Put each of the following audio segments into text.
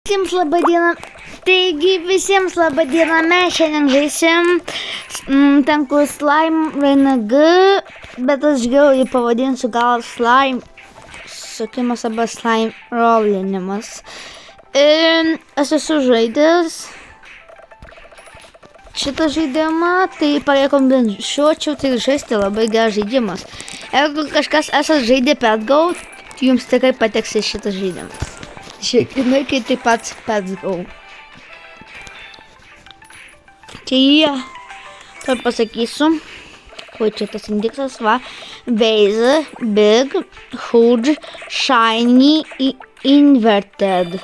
Visiems laba diena. Taigi visiems laba diena. Mes šiandien žaisim tankų slime RNG, bet aš geriau jį pavadinsiu gal slime sukimas arba slime rollinimas. Aš esu žaidęs šitą žaidimą, tai parekomenduočiau tai žaisti, labai geras žaidimas. Jeigu kažkas esat žaidę Pet-Go, jums tikrai pateks šitas žaidimas. Žinai, kai taip pat Pet-Go. Čia jie, tai pasakysiu, kuo čia tas indeksas, va, Base, Big, Huge, Shiny, Inverted.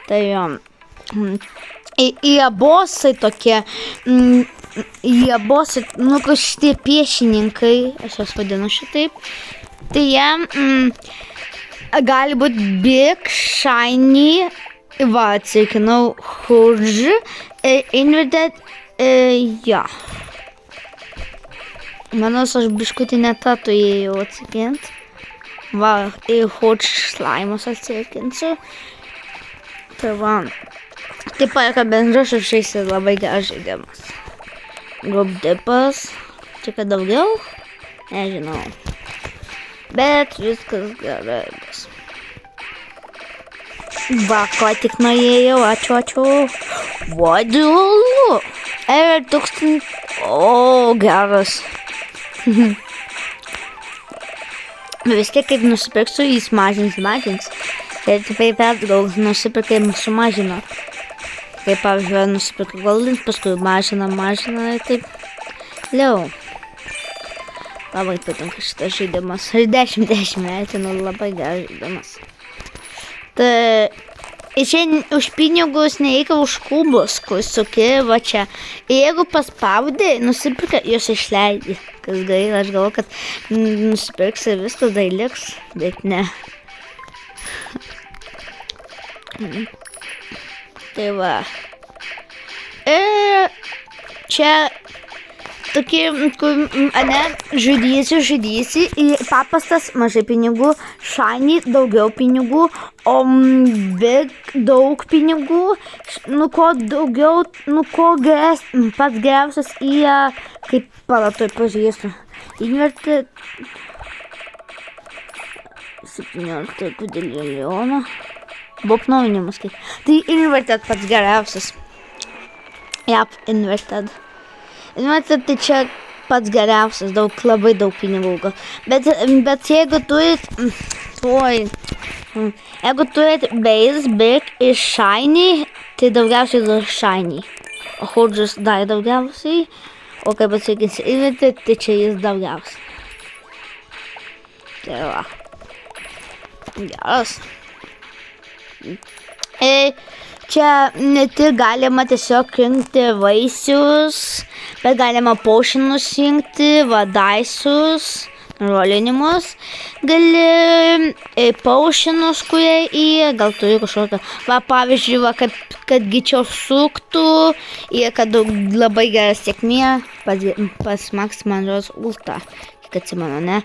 Tai jo. Jie bosai tokie, jie bosai, nu, šitie priešininkai, aš jas vadinu šitaip, tai jie gali būti Big, Shiny, va, atsikinau, Huge, Inverted, ja. Manos, aš biškutį ne tą turėjau atsikint. Va, Huge slime'us atsikinsiu. Tai va. Taip pat, kad bendruošiu žaisti labai geras žaidimas. Group dipas. Čia kad daugiau? Nežinau. Bet viskas gerai bus. Va, ko tik nuėjau, ačiū. Vadiulu. Ir 1000. O, geras. Vis tiek, kaip nusipirksiu, jis mažins. Ir taip pat gal nusipirkai sumažino. Kaip pavyzdžiui, nusipirkai goldint, paskui mažina ir taip. Liau. Labai patinka šitas žaidimas. Ir 10 vertinu, labai geras žaidimas. Tai čia už pinigus nereikia už kubus, kur suki, va čia. Jeigu paspaudai, nusipirka, jūs išleidi. Kas gaila, aš galvoju, kad nusipirks ir viskas dar liks, bet ne. Tai va. Ir čia tokie, kur, žudysi, paprastas mažai pinigų, Shiny daugiau pinigų, o Big daug pinigų, nu ko daugiau, nu ko pats geriausias į, kaip palatoj pažiūrėsiu, Inverted 17 milijoną, buvo apnaujinimas kaip, tai Inverted pats geriausias, jap, Inverted. Inverted tai čia pats geriausias, labai daug pinigų. Bet jeigu turit, jeigu turit Base, Big ir Shiny, tai daugiausiai dar Shiny. O Huge'us dar daugiausiai, o kaip atsakysi Inverted, tai čia jis daugiausiai. Tai va. Geras. Čia ne tik galima tiesiog rinkti vaisius, bet galima potionus rinkti, vadaisus, rolinimus. Gali potionus, kurie gal turi kažkokią, va pavyzdžiui, va, kad greičiau suktų, ir kad labai geras sėkmė pas Max Manros ultą, kiek atsimenu, ne?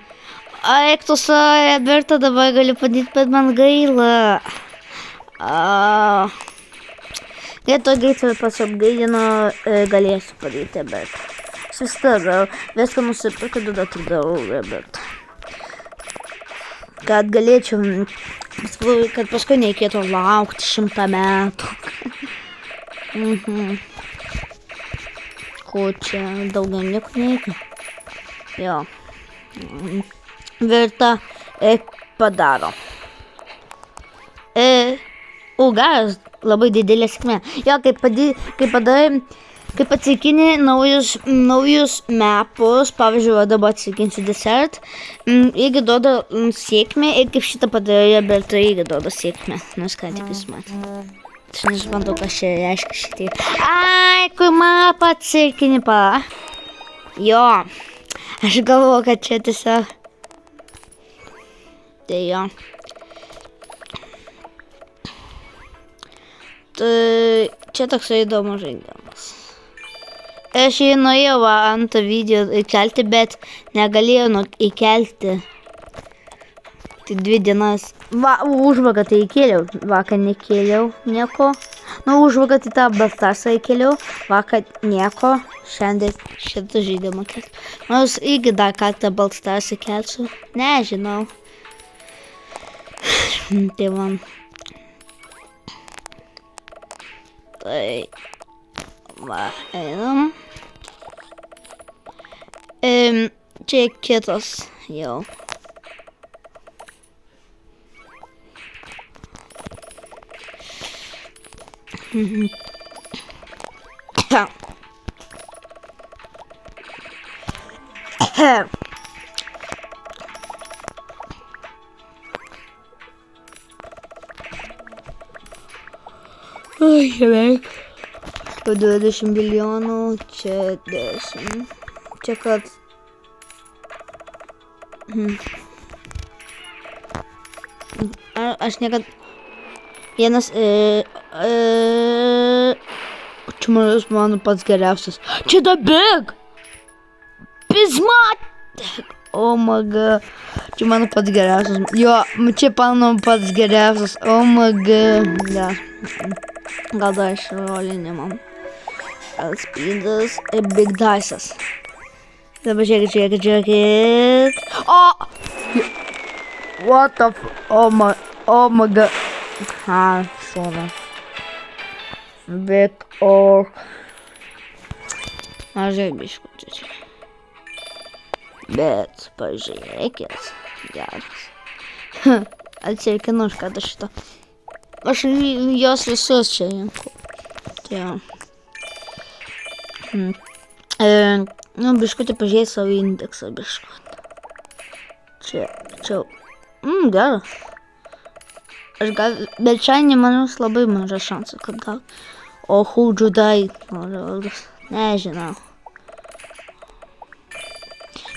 Ektusą, Berta dabar gali padėti, bet man gaila. Greitai pasiapgaidino, galėsiu padaryti, bet vis viską nusipirku, tada tik darau, bet kad galėčiau, kad paskui nereikėtų laukti 100 metų. Ko čia daugiau nieko nereikia? Jo. Verta padaro. Geras, labai didelė sėkmė. Jo, kaip atsikini naujus mapus, pavyzdžiui, dabar atsikinsiu Desert, irgi duoda sėkmę, ir kaip šitą padarė, bet tai irgi duoda sėkmę. Nors ką tik jūs matė. Aš nesuprantu, kas čia reiškia šitai. Ai, kur mapą atsikini, pa. Jo, aš galvoju, kad čia tiesiog. Tai jo. Tai čia toksai įdomus žaidimas. Aš jį norėjau ant video įkelti, bet negalėjau įkelti. Tai 2 dienas. Užvakar tai įkėliau. Vakar nekėliau nieko. Užvakar tai tą Balstarsą įkėliau. Vakar nieko. Šiandien šitą žaidimą kelsiu. Nors irgi dar kartą Balstarsą kelsiu. Nežinau. Tai man. Tai. Va, einam. Čia kitos jau. Oi, beveik. 20 milijonų, čia 10. Čia kad... Aš niekad... Vienas... Čia manas mano pats geriausias. Čia da big! Pizmat! Oh my god. Čia mano pats geriausias. Jo, čia mano pats geriausias. Oh my god. Ja. Gal dar iš rolinimam. Speedas ir Big Dice'as. Dabar žiūrėkit. Oh! What the f... Oh my god. Sorry. Big Orc. Mažai biškučių čia. Bet, pažiūrėkit. Geras. Atsirkinu už kada šito. Aš jos visus čia rinku. Tai biškutį pažiūrėjau savo indeksą, biškutį. Čia. Geras. Aš gal, bet šiandien manau labai maža šansų, kad gal. O Hudžudai, nežinau.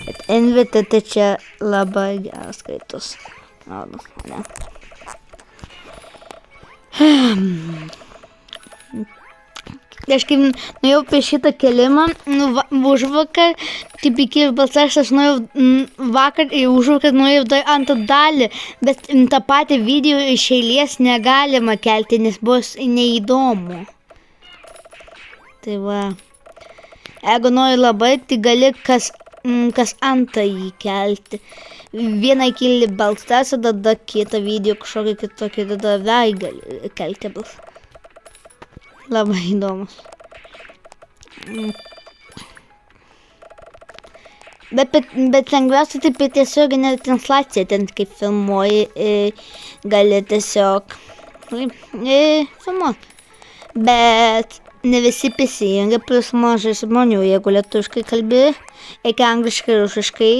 Bet NVT čia labai geras skaitus. Ne. Kažkaip nuėjau apie šitą kelimą, užvakar, taip iki Balstarsas nuėjau vakar ir užvakar nuėjau dar antrą dalį, bet tą patį video iš eilės negalima kelti, nes bus neįdomu. Tai va, jeigu nori labai, tai gali kas antrąjį kelti. Vieną keli Balstarsą, tada kitą video kažkokį kitokį, tada dar gali kelti Balstarsą. Labai įdomus. Bet lengviausia taip tiesioginė transliacija, ten kaip filmuoji, gali tiesiog filmuoti. Bet ne visi prisijungia, plus mažai žmonių, jeigu lietuviškai kalbi, reikia angliškai ir rusiškai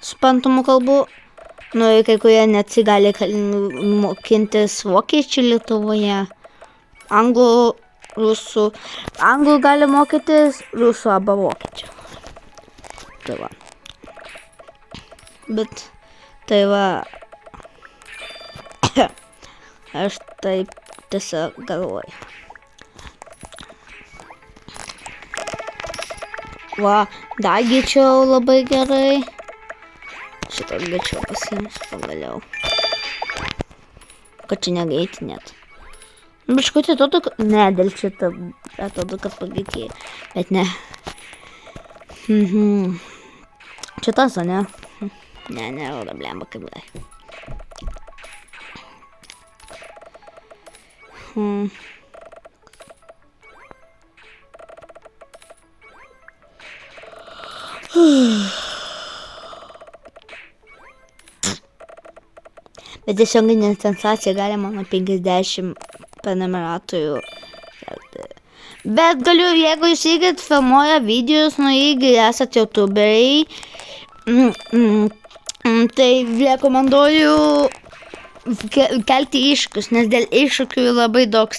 suprantamų kalbų. Kai kurie net gali mokintis vokiečių Lietuvoje. Anglų, rusų. Anglų gali mokytis, rusų arba vokiečių. Tai va. Bet, tai va. Aš taip tiesiog galvoju. Va, dar greičiau labai gerai. Šitą greičiau pasiims pagaliau. Kad čia negaiti net. Biškutį atrodo, kad... Ne, dėl šitą atrodo, kad pagreitėjo. Bet ne. Čia tas, o ne? Ne, rodo, blemba, kaip lai. Bet tiesioginė sensacija galima nuo 50 prenumeratorių. Bet galiu, jeigu jūs irgi filmuoja videos, irgi esate youtuberiai, tai rekomenduoju kelti iššūkius, nes dėl iššūkių labai daug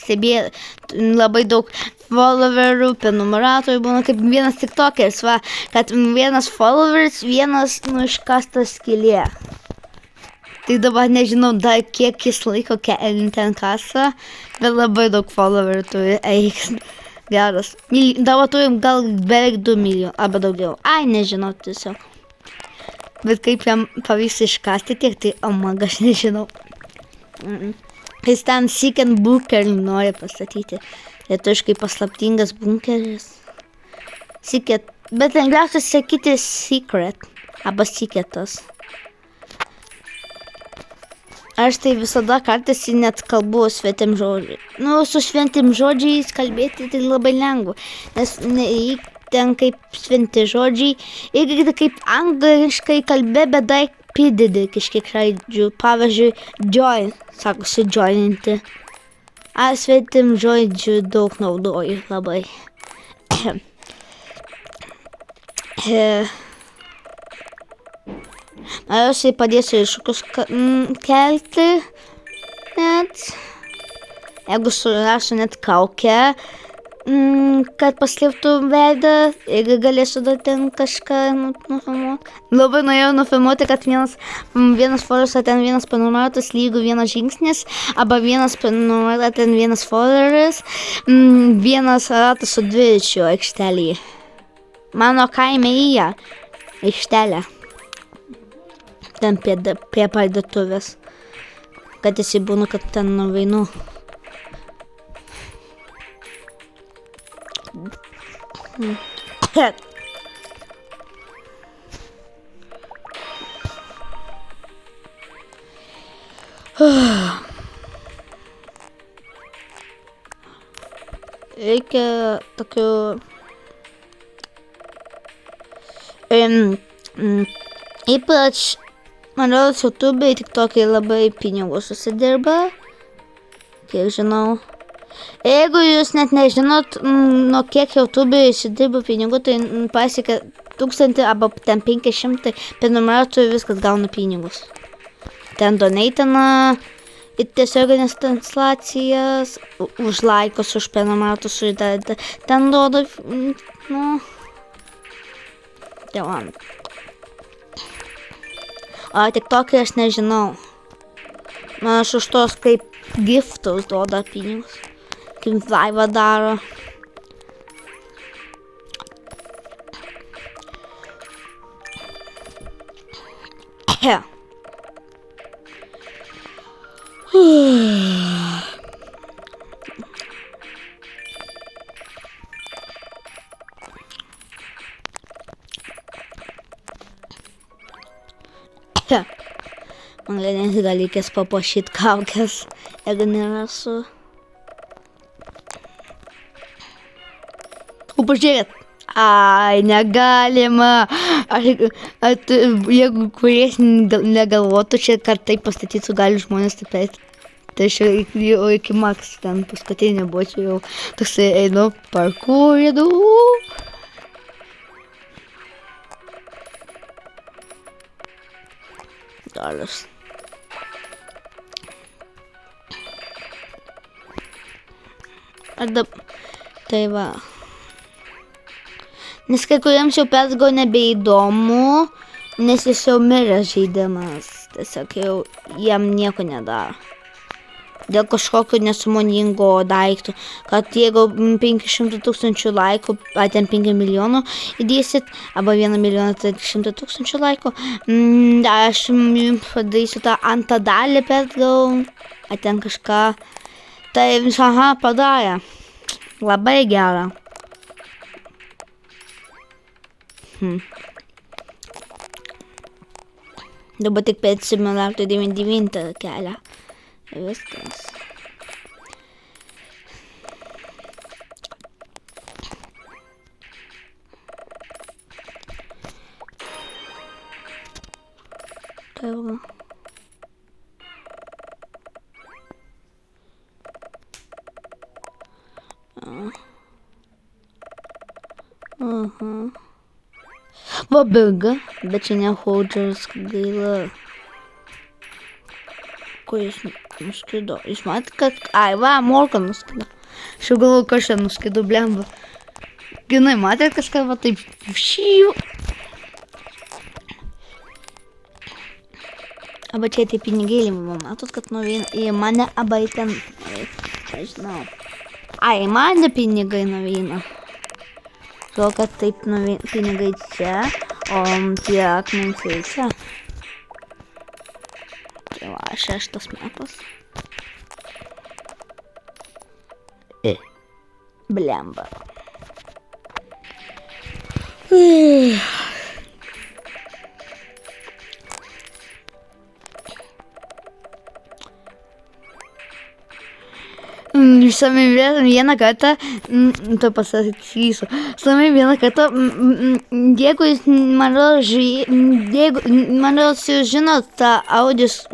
labai daug followerių, prenumeratorių būna kaip vienas tiktokeris, va, kad vienas followeris, vienas iškastas skylė. Tai dabar nežinau dar kiek jis laiko ten kasa, bet labai daug followerių turi, geras. Dabar turim gal beveik 2 milijonų, arba daugiau. Nežinau tiesiog. Bet kaip jam pavyks iškasti tiek, tai aš nežinau. Jis ten Secret bunkerį nori pastatyti. Lietuviškai paslaptingas bunkeris. Secret. Bet lengviausia sakyti secret. Arba secretas. Aš tai visada kartais net kalbu svetim žodžiai. Su svetim žodžiais kalbėti tai labai lengva. Nes ten kaip sventi žodžiai. Ir kaip angliškai kalbė, bet dar pridedi kažkiek raidžių. Pavyzdžiui, join. Sakosi joininti. Svetim žodžių daug naudoju labai. Aš padėsiu iššūkius kelti. Net. Jeigu surasiu net kaukę, kad paslėptų veidą, ir galėsiu dar ten kažką nufilmuoti. Labai norėjau nufilmuoti, kad vienas followers, ten vienas prenumeruotas lygų vienas žingsnis, arba vienas prenumeruotas, ten vienas followers, vienas ratas su dviračiu aikštelėje. Mano kaime įja aikštelė. Ten prie parduotuvės. Kad jisai būna, kad ten nuveinu. Reikia tokių ypač manau, YouTube'ai tik tokiai labai pinigų susidirba, kiek žinau. Jeigu jūs net nežinot, nuo kiek YouTube'ai įsidirba pinigų, tai pasiekia 1000 arba ten 500 prenumeratorių viskas gauna pinigus. Ten donatina į tiesioginės translacijas, už laikus, už prenumeratorius, ten duoda, tėvam. O TikTok'ai aš nežinau. Aš už tos kaip giftus duoda pinigus. Kaip Vaiva daro. Man vienintelis dalykas papuošyt kaukes, jeigu nerasiu. Pažiūrėkit. Ai, negalima. Jeigu kuris negalvotų čia, kad taip pastatytų, gali žmonės taip eiti. Tai aš jau iki maks ten paskutinė buvo, čia jau toksai einu parkūridu. Dollars. Tai va. Nes kai kuriems jau persgo nebeįdomu, nes jis jau miręs žaidimas. Tiesiog jau jam nieko nedaro. Dėl kažkokio nesąmoningo daikto, kad jeigu 500 000 laikų, ar ten 5 milijonų įdėsit, arba 1 milijoną, tai 100 000 laikų, aš jums padarysiu tą antrą dalį persgau, ar ten kažką. Tai padarė. Labai gerą. Dabar tik per simulator 99 kelią. Viskas. Tai va. Va bėga, bet čia ne Hodžeris, gaila. Kur jis nuskrido? Jūs matėte, kad... Ai, va, Morgan nuskrido. Aš jau galvoju, kad aš nuskrido, blemba. Ginai, matėte kažką, va taip... Šiu. Aba čia tie pinigėliai, matot, kad nuveina į mane, aba į ten... Aš žinau. Ai, mane pinigai nuveina. Todėl, kad taip pinigai čia, O tiek mums reikia. Tai va, 6 mepas. Blemba. Samai vieną kartą, to pasakysiu, samai vieną kartą, jeigu jūs jūs žinot tą audius,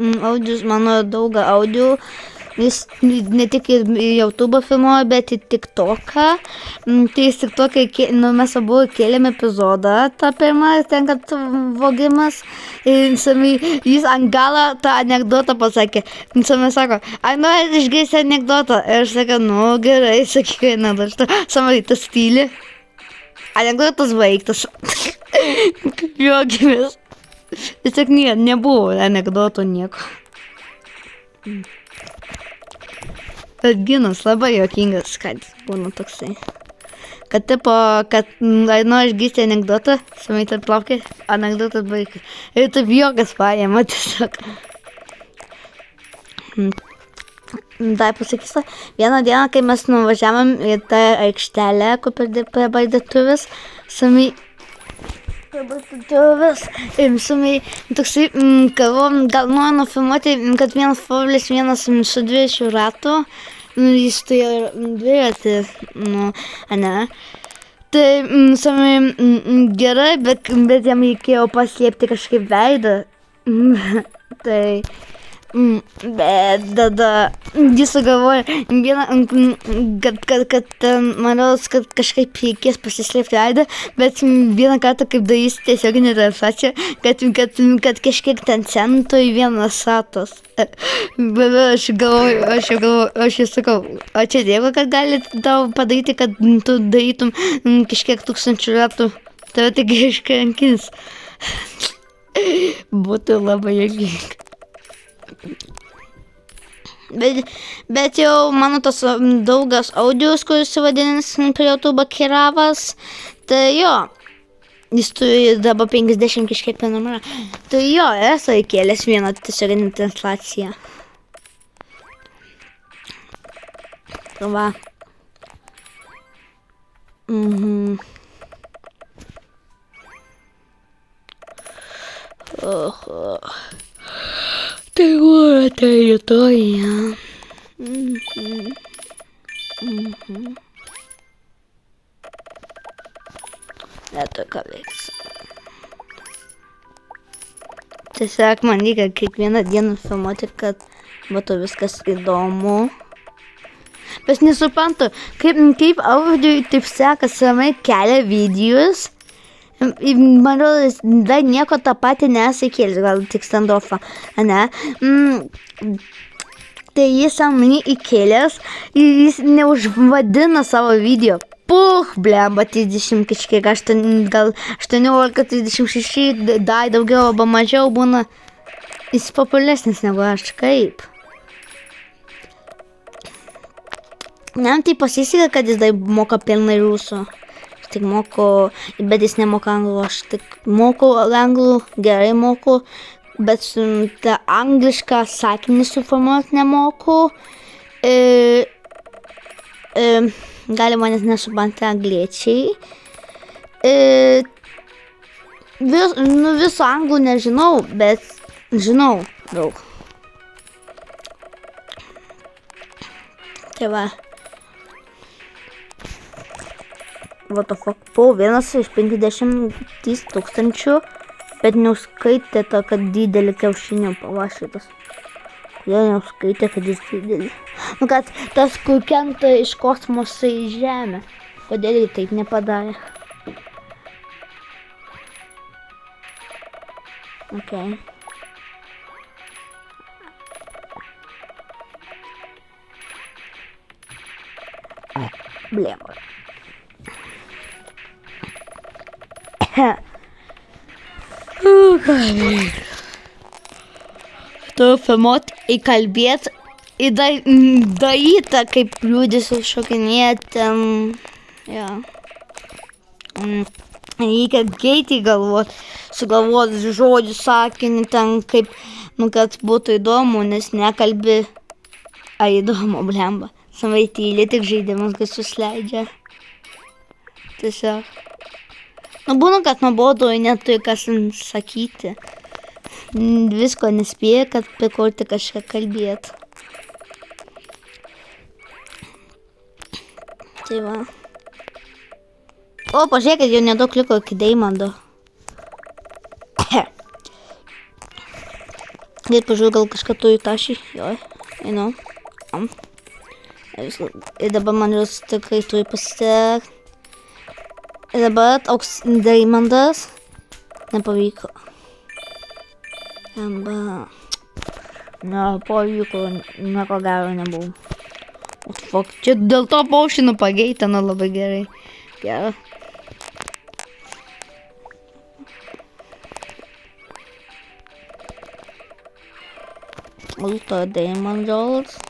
mano daug audio, jis ne tik į YouTube filmuoja, bet į TikToką. Tai jis TikTokai, mes abu kėlėm epizodą, tą pirmą, ten kad vogimas. Jis ant galą tą anekdotą pasakė. Samai sako, ar nori išgirsti anekdotą? Ir aš sakau, nu gerai, sakyk, anekdotą. Samai tas tyli. Anekdotas baigtas. Kaip juokimės. Tiesiog nebuvo anekdoto nieko. Bet Ginas labai juokingas, kad būna toksai. Kad tipo, kad nori išgirsti anekdotą, Samai taip laukia, anekdotas baigtas. Ir taip juokas paėma tiesiog. Dar pasakysiu, vieną dieną, kai mes nuvažiavom į tą aikštelę, kur prie parduotuvės, Samai ir Samai toksai, galvom, gal noriu nufilmuoti, kad vienas Faulis, vienas su 2 ratų, jis turėjo dviratį, ane. Tai Samai gerai, bet jam reikėjo paslėpti kažkaip veidą. Tai bet tada jis sugalvoja, kad manau, kad kažkaip reikės pasislėpti veidą, bet vieną kartą kaip darys tiesioginė transliacija, kad kažkiek ten centų į 1 ratas. Bet aš sakau, o čia Dievo, kad gali tau padaryti, kad tu darytum kažkiek 1000 ratų, tave tik iškankins. Būtų labai juokinga. Bet jau mano tos daugas audios, kuris vadinasi prie YouTube Kiravas, tai jo, jis turi dabar 50 kažkiek numerą. Tai jo, esu įkėlęs vieną tiesioginę transliaciją. Va. Tai va, tai rytoj, ja. Netoj ką veiks. Tiesiog man reikia kiekvieną dieną filmuoti, kad būtų viskas įdomu. Bet nesuprantu, kaip audiui taip sekas, Samai kelia videos. Manau, dar nieko tą patį nesakėlės, gal tik standofą, ne? Tai jis Samai įkėlės, jis neužvadina savo video. Blemba, 30 kažkiek, gal 18-36, dar daugiau arba mažiau būna. Jis populiaresnis negu aš, kaip? Jam tai pasisekė, kad jis dar moka pilnai rusų. Tik moku, bet jis nemoka anglų, aš tik moku anglų, gerai moku, bet tą anglišką sakinį suformuoti nemoku. Gali manęs nesupranta angliečiai. Viso anglų nežinau, bet žinau daug. Tai va. What the fuck, po 1 iš 50 000, bet neuskaitė to, kad didelį kiaušinį pavašytas. Kodėl neuskaitė, kad jis didelį? Nu, kad tas, kur krenta iš kosmoso į žemę. Kodėl jį taip nepadarė? Okay. Blemba. Tu filmuot, įkalbėt, įdaryta, kaip liūdės šokinėt ten, ja. Reikia greitai sugalvot žodžių sakinį ten kaip, kad būtų įdomu, nes nekalbi. Ar įdomu, blemba. Savaitėlį tik žaidimus garsus leidžia. Tiesiog. Būna, kad nuobodu, neturi kas sakyti. Visko nespėja, kad prikurti kažką kalbėt. Tai va. O, pažiūrėkit, jau nedaug liko iki Deimando. Ir pažiūrėjau, gal kažką turi tašį. Jo, einu. Ir dabar man jūs tikrai turi pasitekti. Ir dabar auks Deimandas. Nepavyko. Nepavyko, nieko gero nebuvo. O fuck, čia dėl to paušinų pageitino labai gerai. Gerai. Ultra Deimandas.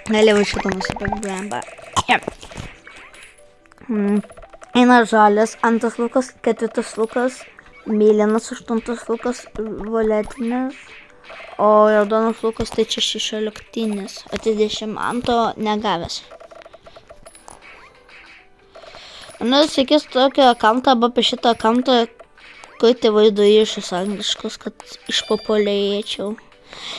Galėjau šitą nusipirkti blemba. Eina žalias, antras lukas, ketvirtas lukas, mėlynas, aštuntas lukas, violetinis, o raudonas lukas tai čia 16-tinis, o 32 negavęs. Nors reikės tokio akantą arba apie šitą akantą kurti vaizdo įrašus angliškus, kad išpopuliarėčiau.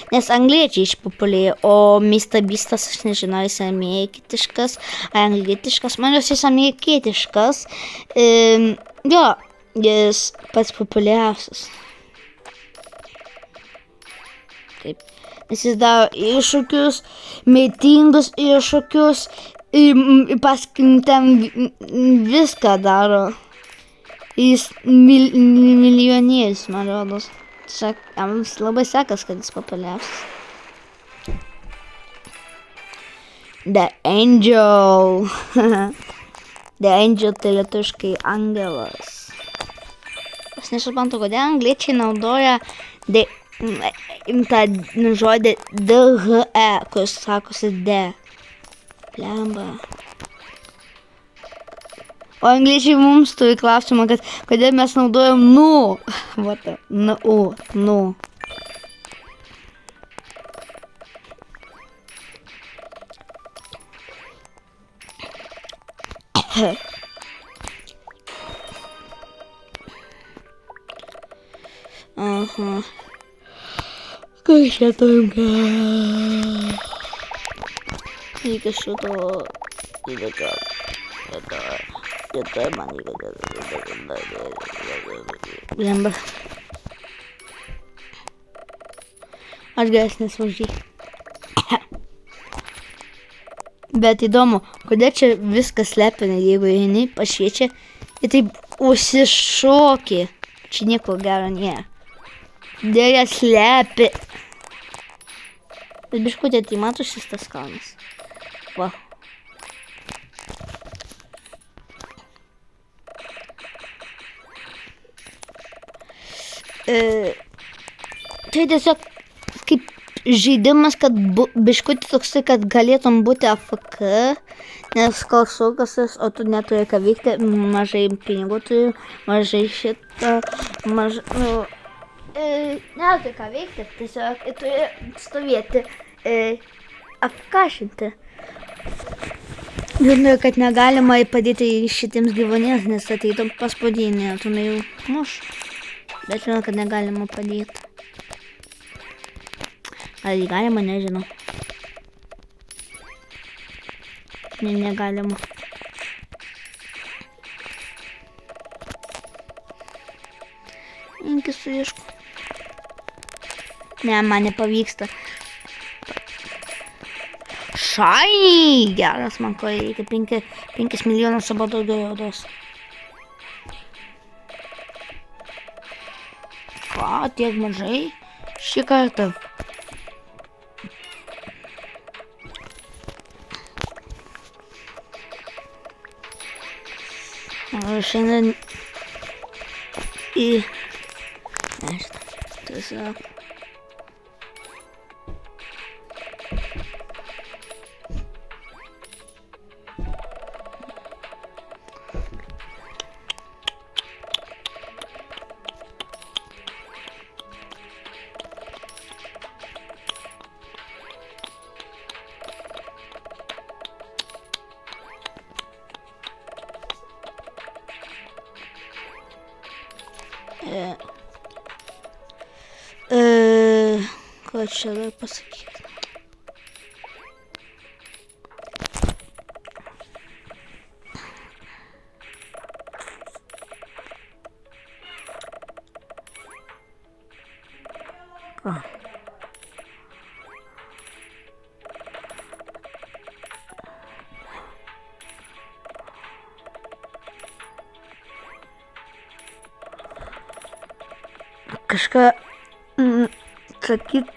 Nes angliečiai išpopuliarėjo, o Mr. Beastas, aš nežinau, jis amerikietiškas, ar anglietiškas, man jis amerikietiškas. Jo, jis pats populiariausias. Taip. Nes jis daro iššūkius, mirtingus iššūkius, paskim ten viską daro. Jis milijonierius, man rodos. Jam labai sekas, kad jis populiariausias. The Angel. The Angel tai lietuviškai angelas. Aš nesuprantu, kodėl angliečiai naudoja tą žodį DHE, kuris sakosi D. Blemba. O angliečiai mums turi klausimą, kad kodėl mes naudojam nu. Vata, nu. Aha. Kai čia turim ką? Reikia šito įdėką. Kita man blemba. Aš geresnis už jį. Bet įdomu, kodėl čia viskas lepina, jeigu eini pašviečia ir taip užsišokė. Čia nieko gero nėra. Dėja slepi. Bet biškutė, tai matosi tas kalnas. Va. Tai tiesiog kaip žaidimas, kad biškutį toksai, kad galėtum būti AFK, nes kol sukasis, o tu neturi ką veikti, mažai pinigų turi, mažai šitą, neturi ką veikti, tiesiog turi stovėti, AFK-šinti. Žinau, kad negalima padėti šitiems gyvūnėms, nes ateitum paspaudinį, tu jau muš. Bet žinau, kad negalima padėti. Ar jį galima, nežinau. Negalima. Inki suišku. Ne, man nepavyksta. Shiny! Geras, man ko reikia 5 milijonus arba daugiau juodos. Ką, tiek mažai? Šį kartą. Šiandien į... Nežinau, tiesiog. Ką čia dar pasakyti? Kažką sakyt,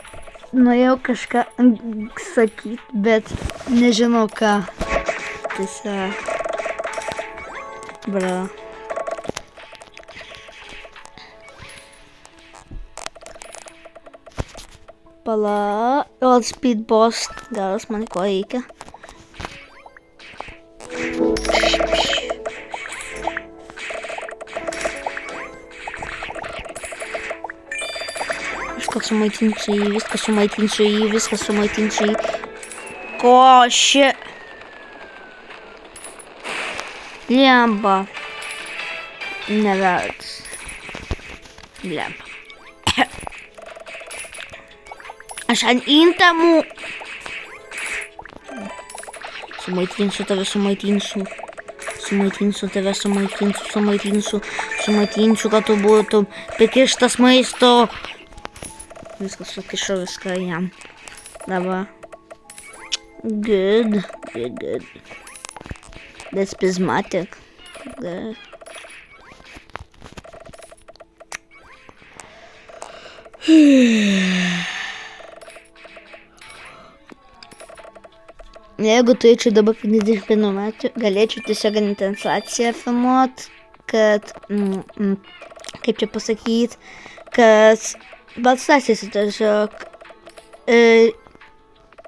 norėjau kažką sakyt, bet nežinau ką. Tiesiog. Bra. Pala. All speed boss. Geras, man ko reikia. Viską sumaitinsiu jį. Košė. Lemba. Nevertas. Lemba. Aš ant intamų. Sumaitinsiu tave, kad tu būtum prikištas maisto. Viskas sukišau viską jam. Dabar. Good. That's prismatic. Good. Jeigu turėčiau dabar 51 metų, galėčiau tiesiog intensaciją filmuot, kad, kaip čia pasakyt, kad balsasis tiesiog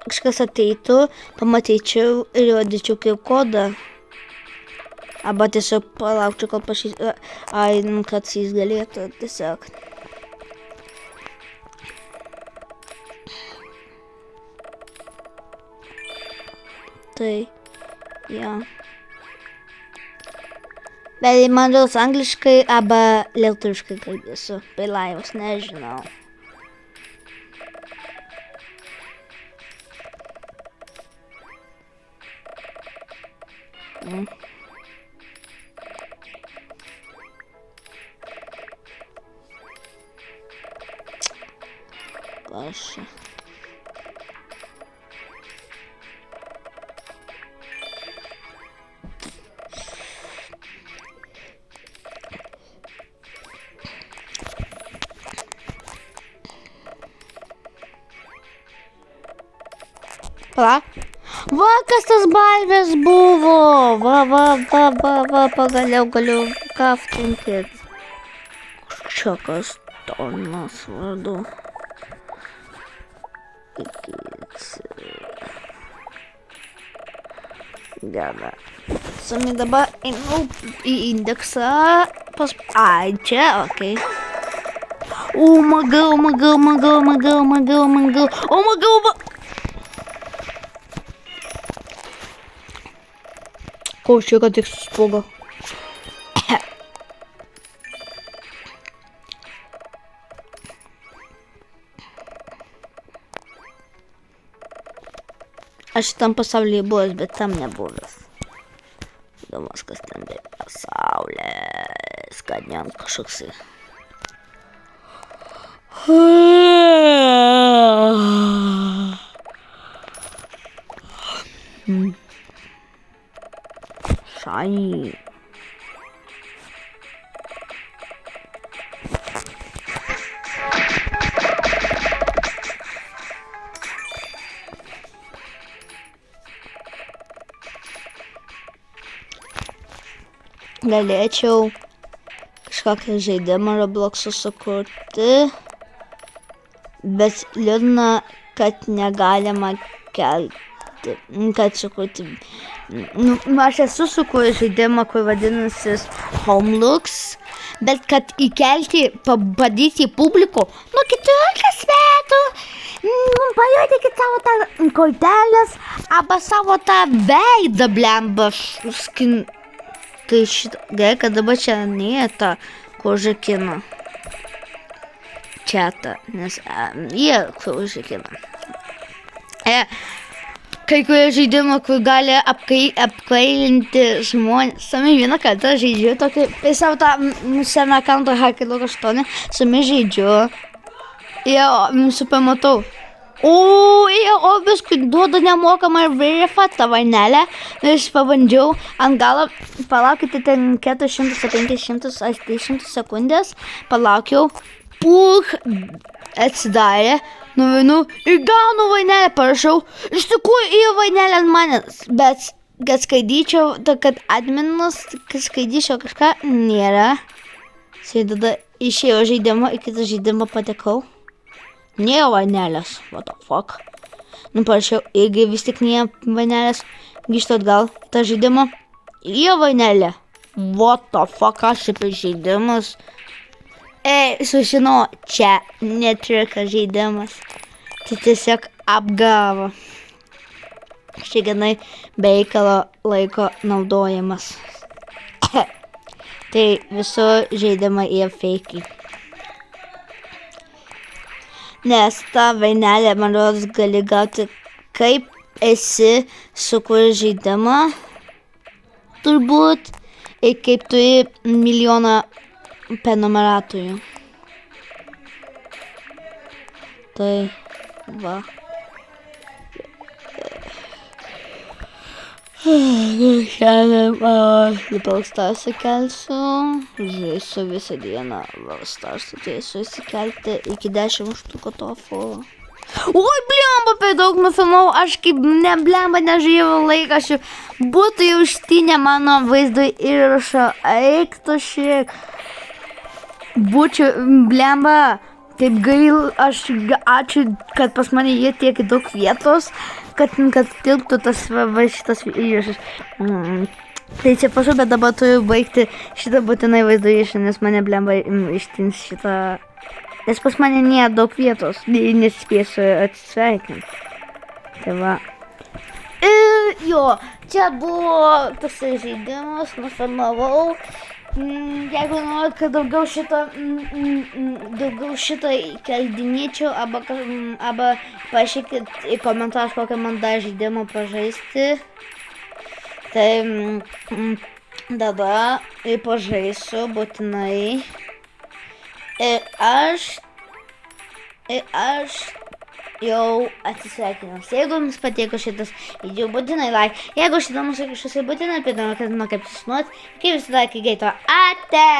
kažkas ateitų, pamatyčiau ir rodyčiau kaip kodą. Arba tiesiog palaukčiau, kol kad jis galėtų tiesiog. Tai, ja. Bet man rodos angliškai arba lietuviškai kalbėsiu. Bei laivas, nežinau. Prašau. Pala. Va, kas tas balvės buvo. Va, pagaliau galiu kaftinkit. Čia kas tonas vardu. Gerai. Sami dabar einu į indeksą. Ai, čia, okei. Oh my god. Koks čia, kad tik suspogo. Aš tam pasaulyje buvęs, bet tam nebuvęs. Įdomus, kas ten be pasaulės, kad ne kažkoksai. Shiny. Galėčiau kažkokį žaidimą Roblox'u sukurti, bet liūdna, kad negalima kelti, kad sukurti. Aš esu sukūręs žaidimą, kur vadinasi Homelux, bet kad įkelti, padėti publiko nuo 14 metų, parodykit savo tą kortelės, arba savo tą veidą, blemba, Tai gerai, kad dabar čia nėra ta koža kino. Čia chatą, nes jie klaužykina. Kai kurie žaidimai, kur gali apkvailinti žmonės. Sami vieną kartą žaidžiu tokį, savo tą seną akantą Hakelog 8, sami žaidžiu. Ir pamatau. O biskui duoda nemokamą verifą tą vainelę. Aš pabandžiau ant galo, palaukite ten 400-500 ar 300 sekundės. Palaukiau. Atsidarė. Nuveinu ir gaunu vainelę, parašau. Iš tikrųjų, į vainelę ant manęs. Bet, kad skaidyčiau, kad adminas, kad skaidyčiau kažką, nėra. Tai tada išėjau žaidimą, į kitą žaidimą patekau. Nėra vainelės. What the fuck? Parašiau, irgi vis tik nėra vainelės. Grįžtu atgal į tą žaidimą. Yra vainelė. What the fuck, aš apie žaidimas. Sužinau, čia netrika žaidimas. Tai tiesiog apgavo. Šiandienai beikalo laiko naudojimas. Tai visur žaidimai yra feikiai. Nes tą vainelę, man rodos, gali gauti, kaip esi sukūręs žaidimą. Turbūt. Ir kaip turi milijoną prenumeratorių. Tai va. Šiandien Brawl Starsą kelsiu. Žaisiu visą dieną Brawl Starsą. Turėsiu įsikelti iki 10 štukų tofų. Oi, blemba, per daug nufilmau. Aš kaip nežiūrėjau laiką. Aš būtų jau ištinę mano vaizdo įrašą. Eik tu šiek. Būčiau, blemba, kaip gail, ačiū, kad pas mane jie tiek daug vietos, kad tilptų šitas įrašas. Tai čia prašau, bet dabar turiu baigti šitą būtinai vaizdo įrašą, nes mane blemba ištins šitą, nes pas mane nėra daug vietos, nespėsiu atsisveikinti. Tai va. Ir jo, čia buvo tas žaidimas, nufilmavau. Jeigu norit, kad daugiau šito įkeldinėčiau, arba parašykit į komentarus, kokią man dar žaidimą pažaisti, tai tada ir pažaisiu būtinai. Ir aš jau atsisveikinau. Jeigu jums patiko šitas video, būtinai like. Jeigu šitą mūsų kažkas, būtinai pridama, kad kaip jūs norit. Kaip visada, kai gaito. Ate!